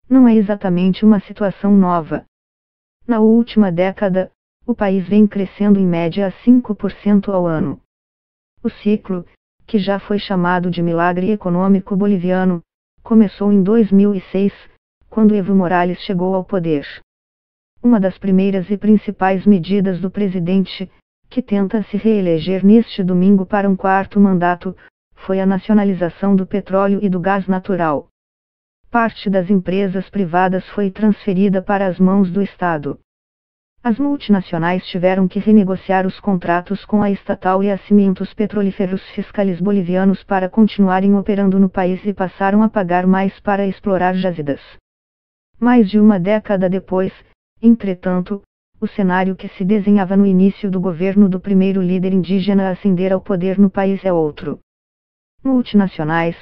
Não é exatamente uma situação nova. Na última década, o país vem crescendo em média a 5% ao ano. O ciclo, que já foi chamado de milagre econômico boliviano, começou em 2006, quando Evo Morales chegou ao poder. Uma das primeiras e principais medidas do presidente, que tenta se reeleger neste domingo para um quarto mandato, foi a nacionalização do petróleo e do gás natural. Parte das empresas privadas foi transferida para as mãos do Estado. As multinacionais tiveram que renegociar os contratos com a estatal e a Cimentos Petrolíferos Fiscais bolivianos para continuarem operando no país e passaram a pagar mais para explorar jazidas. Mais de uma década depois, entretanto, o cenário que se desenhava no início do governo do primeiro líder indígena a ascender ao poder no país é outro. Multinacionais,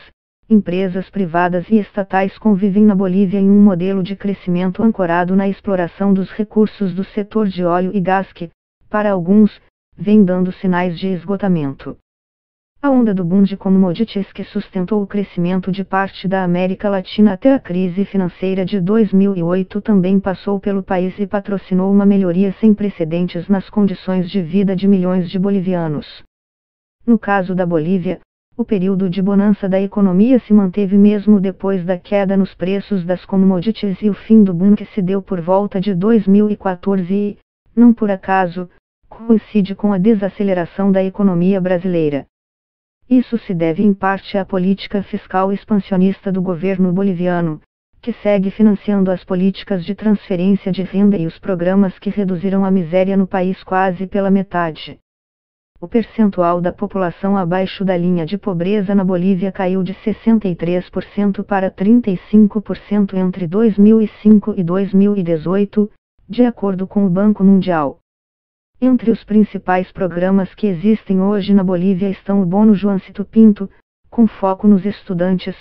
empresas privadas e estatais convivem na Bolívia em um modelo de crescimento ancorado na exploração dos recursos do setor de óleo e gás que, para alguns, vem dando sinais de esgotamento. A onda do boom de commodities que sustentou o crescimento de parte da América Latina até a crise financeira de 2008 também passou pelo país e patrocinou uma melhoria sem precedentes nas condições de vida de milhões de bolivianos. No caso da Bolívia, o período de bonança da economia se manteve mesmo depois da queda nos preços das commodities e o fim do boom que se deu por volta de 2014 e, não por acaso, coincide com a desaceleração da economia brasileira. Isso se deve em parte à política fiscal expansionista do governo boliviano, que segue financiando as políticas de transferência de renda e os programas que reduziram a miséria no país quase pela metade. O percentual da população abaixo da linha de pobreza na Bolívia caiu de 63% para 35% entre 2005 e 2018, de acordo com o Banco Mundial. Entre os principais programas que existem hoje na Bolívia estão o Bono Joancito Pinto, com foco nos estudantes,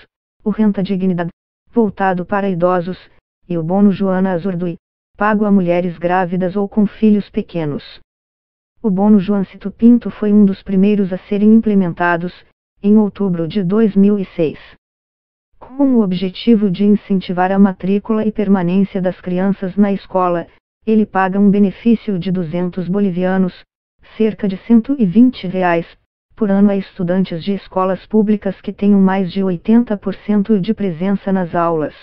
o Renda Dignidade, voltado para idosos, e o Bono Joana Azurduy, pago a mulheres grávidas ou com filhos pequenos. O Bono Joancito Pinto foi um dos primeiros a serem implementados, em outubro de 2006. Com o objetivo de incentivar a matrícula e permanência das crianças na escola, ele paga um benefício de 200 bolivianos, cerca de R$ 120, por ano a estudantes de escolas públicas que tenham mais de 80% de presença nas aulas.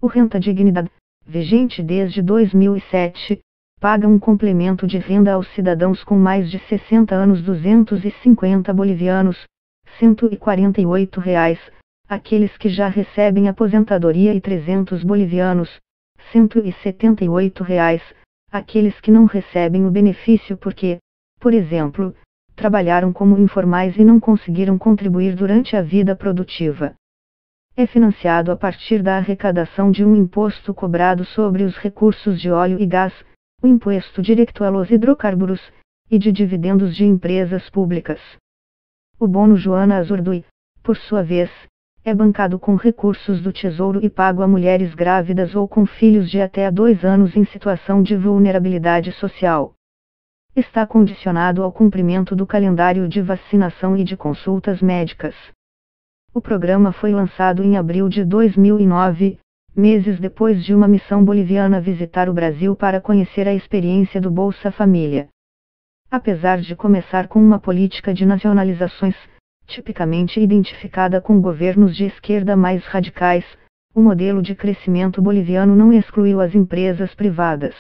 O Renda Dignidade, vigente desde 2007, paga um complemento de renda aos cidadãos com mais de 60 anos 250 bolivianos, R$ 148, aqueles que já recebem aposentadoria e 300 bolivianos, R$ 178, aqueles que não recebem o benefício porque, por exemplo, trabalharam como informais e não conseguiram contribuir durante a vida produtiva. É financiado a partir da arrecadação de um imposto cobrado sobre os recursos de óleo e gás, o imposto direto aos hidrocarburos, e de dividendos de empresas públicas. O Bono Joana Azurduy, por sua vez, é bancado com recursos do Tesouro e pago a mulheres grávidas ou com filhos de até 2 anos em situação de vulnerabilidade social. Está condicionado ao cumprimento do calendário de vacinação e de consultas médicas. O programa foi lançado em abril de 2009, meses depois de uma missão boliviana visitar o Brasil para conhecer a experiência do Bolsa Família. Apesar de começar com uma política de nacionalizações, tipicamente identificada com governos de esquerda mais radicais, o modelo de crescimento boliviano não excluiu as empresas privadas.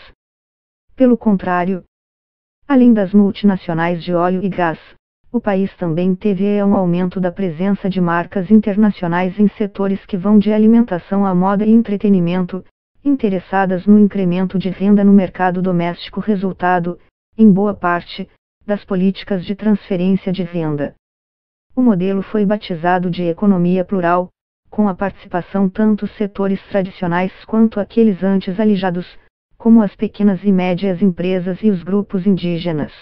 Pelo contrário, além das multinacionais de óleo e gás, o país também teve um aumento da presença de marcas internacionais em setores que vão de alimentação à moda e entretenimento, interessadas no incremento de renda no mercado doméstico resultado, em boa parte, das políticas de transferência de renda. O modelo foi batizado de economia plural, com a participação tanto setores tradicionais quanto aqueles antes alijados, como as pequenas e médias empresas e os grupos indígenas.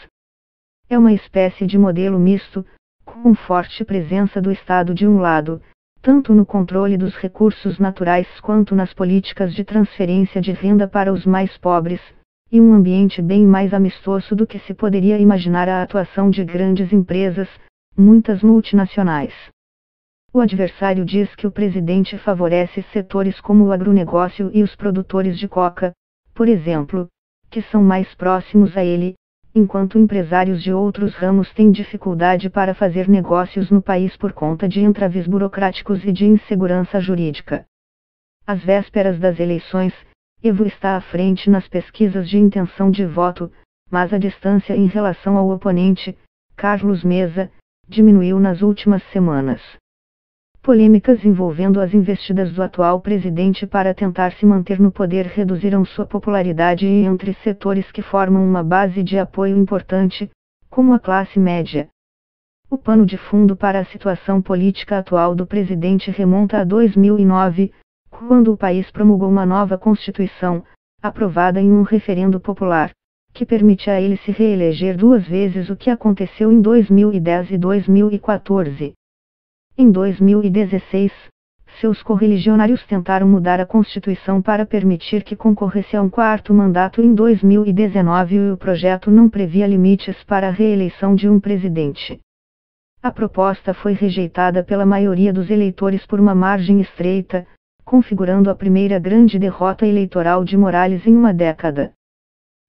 É uma espécie de modelo misto, com forte presença do Estado de um lado, tanto no controle dos recursos naturais quanto nas políticas de transferência de renda para os mais pobres, e um ambiente bem mais amistoso do que se poderia imaginar a atuação de grandes empresas, muitas multinacionais. O adversário diz que o presidente favorece setores como o agronegócio e os produtores de coca, por exemplo, que são mais próximos a ele, enquanto empresários de outros ramos têm dificuldade para fazer negócios no país por conta de entraves burocráticos e de insegurança jurídica. Às vésperas das eleições, Evo está à frente nas pesquisas de intenção de voto, mas a distância em relação ao oponente, Carlos Mesa, diminuiu nas últimas semanas. Polêmicas envolvendo as investidas do atual presidente para tentar se manter no poder reduziram sua popularidade entre setores que formam uma base de apoio importante, como a classe média. O pano de fundo para a situação política atual do presidente remonta a 2009, quando o país promulgou uma nova Constituição, aprovada em um referendo popular, que permite a ele se reeleger 2 vezes, o que aconteceu em 2010 e 2014. Em 2016, seus correligionários tentaram mudar a Constituição para permitir que concorresse a um 4º mandato em 2019 e o projeto não previa limites para a reeleição de um presidente. A proposta foi rejeitada pela maioria dos eleitores por uma margem estreita, configurando a primeira grande derrota eleitoral de Morales em uma década.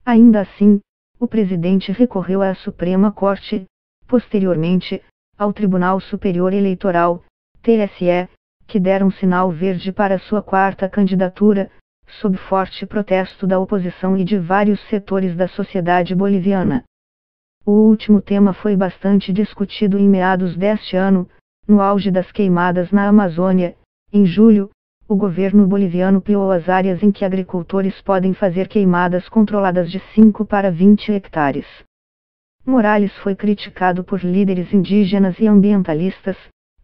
Ainda assim, o presidente recorreu à Suprema Corte, posteriormente, ao Tribunal Superior Eleitoral, TSE, que deram sinal verde para sua 4ª candidatura, sob forte protesto da oposição e de vários setores da sociedade boliviana. O último tema foi bastante discutido em meados deste ano, no auge das queimadas na Amazônia. Em julho, o governo boliviano ampliou as áreas em que agricultores podem fazer queimadas controladas de 5 para 20 hectares. Morales foi criticado por líderes indígenas e ambientalistas,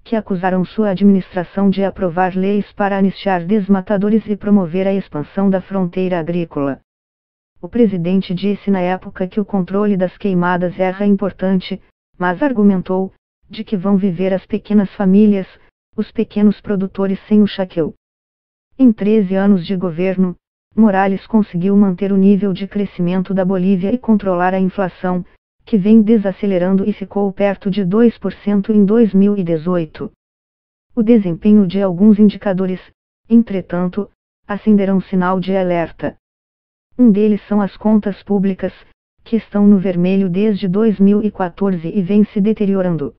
que acusaram sua administração de aprovar leis para anistiar desmatadores e promover a expansão da fronteira agrícola. O presidente disse na época que o controle das queimadas era importante, mas argumentou, de que vão viver as pequenas famílias, os pequenos produtores sem o chaqueu. Em 13 anos de governo, Morales conseguiu manter o nível de crescimento da Bolívia e controlar a inflação, que vem desacelerando e ficou perto de 2% em 2018. O desempenho de alguns indicadores, entretanto, acenderão um sinal de alerta. Um deles são as contas públicas, que estão no vermelho desde 2014 e vêm se deteriorando.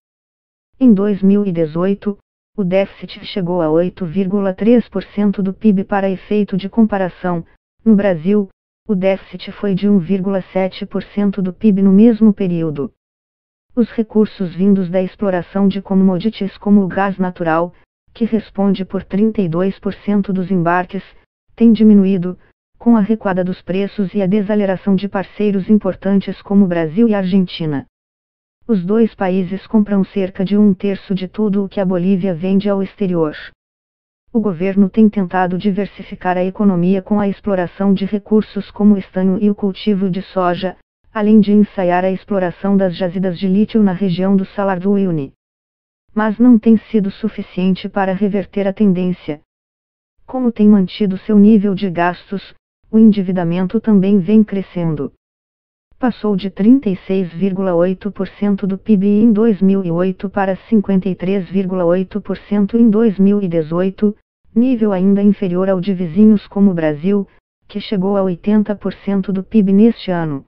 Em 2018, o déficit chegou a 8,3% do PIB. Para efeito de comparação, no Brasil, o déficit foi de 1,7% do PIB no mesmo período. Os recursos vindos da exploração de commodities como o gás natural, que responde por 32% dos embarques, têm diminuído, com a recuada dos preços e a desaceleração de parceiros importantes como o Brasil e a Argentina. Os dois países compram cerca de 1/3 de tudo o que a Bolívia vende ao exterior. O governo tem tentado diversificar a economia com a exploração de recursos como o estanho e o cultivo de soja, além de ensaiar a exploração das jazidas de lítio na região do Salar do Uyuni. Mas não tem sido suficiente para reverter a tendência. Como tem mantido seu nível de gastos, o endividamento também vem crescendo. Passou de 36,8% do PIB em 2008 para 53,8% em 2018, nível ainda inferior ao de vizinhos como o Brasil, que chegou a 80% do PIB neste ano.